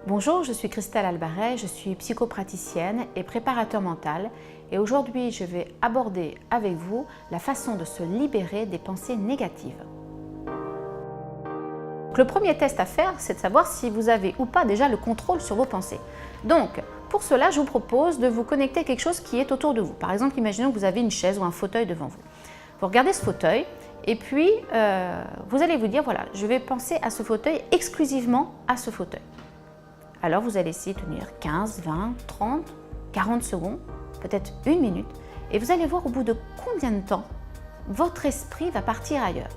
Bonjour, je suis Christelle Albaret, je suis psychopraticienne et préparateur mental et aujourd'hui je vais aborder avec vous la façon de se libérer des pensées négatives. Le premier test à faire, c'est de savoir si vous avez ou pas déjà le contrôle sur vos pensées. Donc, pour cela, je vous propose de vous connecter à quelque chose qui est autour de vous. Par exemple, imaginons que vous avez une chaise ou un fauteuil devant vous. Vous regardez ce fauteuil et puis vous allez vous dire, voilà, je vais penser à ce fauteuil, exclusivement à ce fauteuil. Alors vous allez essayer de tenir 15, 20, 30, 40 secondes, peut-être une minute, et vous allez voir au bout de combien de temps votre esprit va partir ailleurs.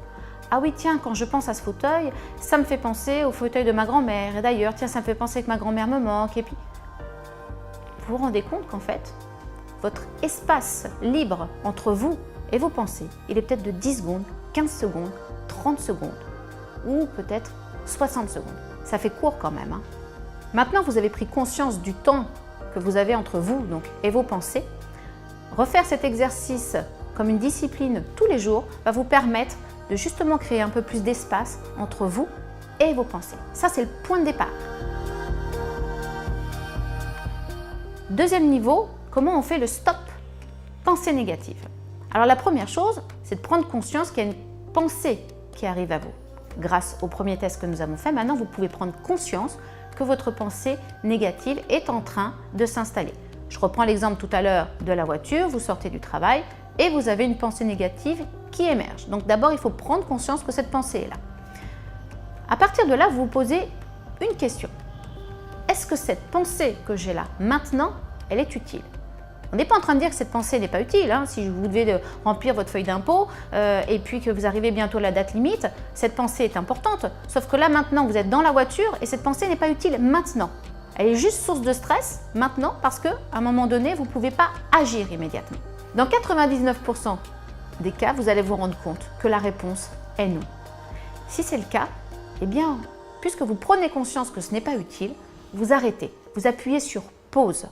Ah oui, tiens, quand je pense à ce fauteuil, ça me fait penser au fauteuil de ma grand-mère, et d'ailleurs, tiens, ça me fait penser que ma grand-mère me manque, et puis vous vous rendez compte qu'en fait, votre espace libre entre vous et vos pensées, il est peut-être de 10 secondes, 15 secondes, 30 secondes, ou peut-être 60 secondes. Ça fait court quand même, hein. Maintenant, vous avez pris conscience du temps que vous avez entre vous et vos pensées. Refaire cet exercice comme une discipline tous les jours va vous permettre de justement créer un peu plus d'espace entre vous et vos pensées. Ça, c'est le point de départ. Deuxième niveau, comment on fait le stop pensée négative? Alors la première chose, c'est de prendre conscience qu'il y a une pensée qui arrive à vous. Grâce au premier test que nous avons fait, maintenant vous pouvez prendre conscience que votre pensée négative est en train de s'installer. Je reprends l'exemple tout à l'heure de la voiture, vous sortez du travail et vous avez une pensée négative qui émerge. Donc d'abord, il faut prendre conscience que cette pensée est là. À partir de là, vous vous posez une question. Est-ce que cette pensée que j'ai là, maintenant, elle est utile? On n'est pas en train de dire que cette pensée n'est pas utile. Hein. Si vous devez remplir votre feuille d'impôt et puis que vous arrivez bientôt à la date limite, cette pensée est importante. Sauf que là, maintenant, vous êtes dans la voiture et cette pensée n'est pas utile maintenant. Elle est juste source de stress maintenant parce qu'à un moment donné, vous ne pouvez pas agir immédiatement. Dans 99% des cas, vous allez vous rendre compte que la réponse est non. Si c'est le cas, eh bien, puisque vous prenez conscience que ce n'est pas utile, vous arrêtez, vous appuyez sur pause.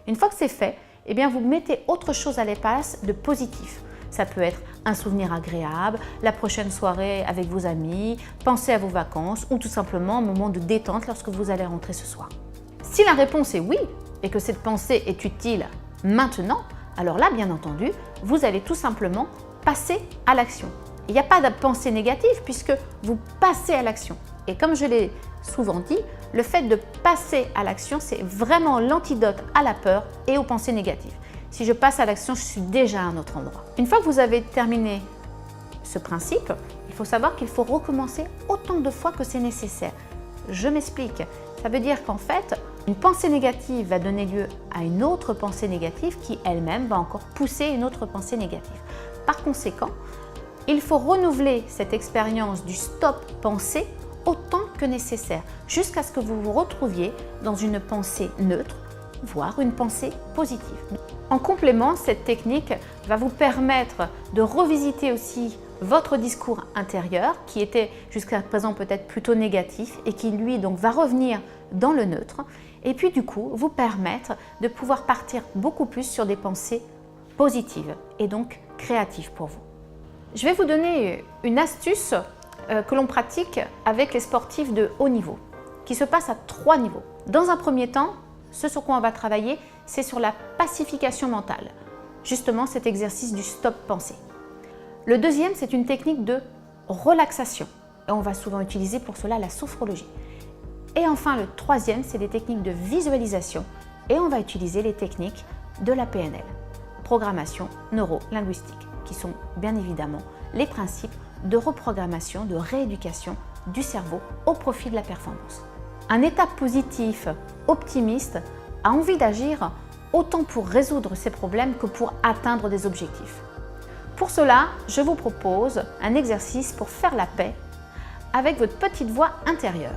Une fois que c'est fait, eh bien vous mettez autre chose à la place de positif. Ça peut être un souvenir agréable, la prochaine soirée avec vos amis, penser à vos vacances ou tout simplement un moment de détente lorsque vous allez rentrer ce soir. Si la réponse est oui et que cette pensée est utile maintenant, alors là, bien entendu, vous allez tout simplement passer à l'action. Il n'y a pas de pensée négative puisque vous passez à l'action. Et comme je l'ai souvent dit, le fait de passer à l'action, c'est vraiment l'antidote à la peur et aux pensées négatives. Si je passe à l'action, je suis déjà à un autre endroit. Une fois que vous avez terminé ce principe, il faut savoir qu'il faut recommencer autant de fois que c'est nécessaire. Je m'explique. Ça veut dire qu'en fait, une pensée négative va donner lieu à une autre pensée négative qui elle-même va encore pousser une autre pensée négative. Par conséquent, il faut renouveler cette expérience du stop pensée autant que nécessaire, jusqu'à ce que vous vous retrouviez dans une pensée neutre, voire une pensée positive. En complément, cette technique va vous permettre de revisiter aussi votre discours intérieur, qui était jusqu'à présent peut-être plutôt négatif et qui lui donc va revenir dans le neutre, et puis du coup vous permettre de pouvoir partir beaucoup plus sur des pensées positives et donc créatives pour vous. Je vais vous donner une astuce que l'on pratique avec les sportifs de haut niveau, qui se passe à 3 niveaux. Dans un premier temps, ce sur quoi on va travailler, c'est sur la pacification mentale, justement cet exercice du stop pensée. Le deuxième, c'est une technique de relaxation, et on va souvent utiliser pour cela la sophrologie. Et enfin, le troisième, c'est des techniques de visualisation, et on va utiliser les techniques de la PNL, programmation neuro-linguistique, qui sont bien évidemment les principes de reprogrammation, de rééducation du cerveau au profit de la performance. Un état positif, optimiste, a envie d'agir autant pour résoudre ses problèmes que pour atteindre des objectifs. Pour cela, je vous propose un exercice pour faire la paix avec votre petite voix intérieure.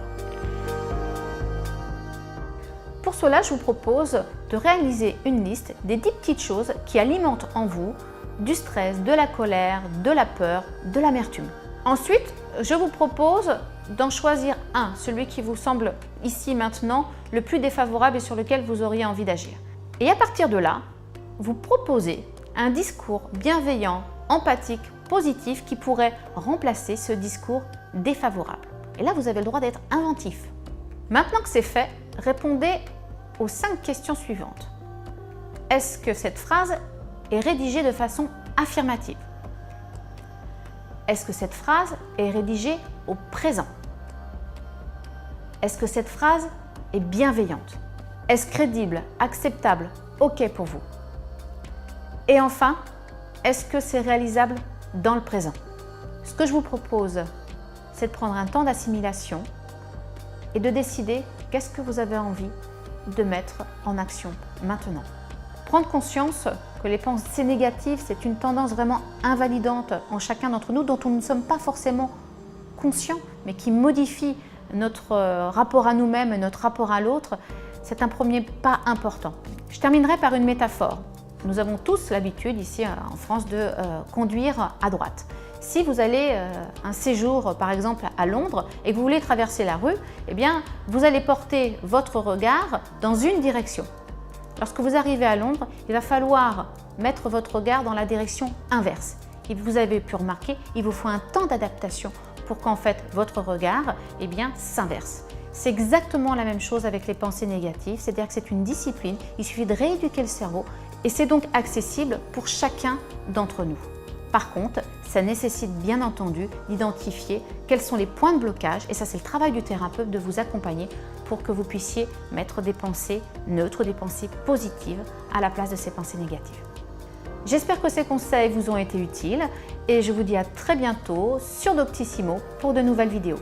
Pour cela, je vous propose de réaliser une liste des 10 petites choses qui alimentent en vous du stress, de la colère, de la peur, de l'amertume. Ensuite, je vous propose d'en choisir un, celui qui vous semble ici maintenant le plus défavorable et sur lequel vous auriez envie d'agir. Et à partir de là, vous proposez un discours bienveillant, empathique, positif qui pourrait remplacer ce discours défavorable. Et là, vous avez le droit d'être inventif. Maintenant que c'est fait, répondez aux 5 questions suivantes. Est-ce que cette phrase est rédigée de façon affirmative? Est-ce que cette phrase est rédigée au présent? Est-ce que cette phrase est bienveillante? Est-ce crédible, acceptable, OK pour vous? Et enfin, est-ce que c'est réalisable dans le présent? Ce que je vous propose, c'est de prendre un temps d'assimilation et de décider qu'est-ce que vous avez envie de mettre en action maintenant. Prendre conscience que les pensées négatives, c'est une tendance vraiment invalidante en chacun d'entre nous dont nous ne sommes pas forcément conscients, mais qui modifie notre rapport à nous-mêmes et notre rapport à l'autre, c'est un premier pas important. Je terminerai par une métaphore. Nous avons tous l'habitude ici en France de conduire à droite. Si vous allez un séjour par exemple à Londres et que vous voulez traverser la rue, eh bien vous allez porter votre regard dans une direction. Lorsque vous arrivez à Londres, il va falloir mettre votre regard dans la direction inverse. Et vous avez pu remarquer, il vous faut un temps d'adaptation pour qu'en fait votre regard s'inverse. C'est exactement la même chose avec les pensées négatives, c'est-à-dire que c'est une discipline, il suffit de rééduquer le cerveau et c'est donc accessible pour chacun d'entre nous. Par contre, ça nécessite bien entendu d'identifier quels sont les points de blocage et ça c'est le travail du thérapeute de vous accompagner pour que vous puissiez mettre des pensées neutres, des pensées positives à la place de ces pensées négatives. J'espère que ces conseils vous ont été utiles et je vous dis à très bientôt sur Doctissimo pour de nouvelles vidéos.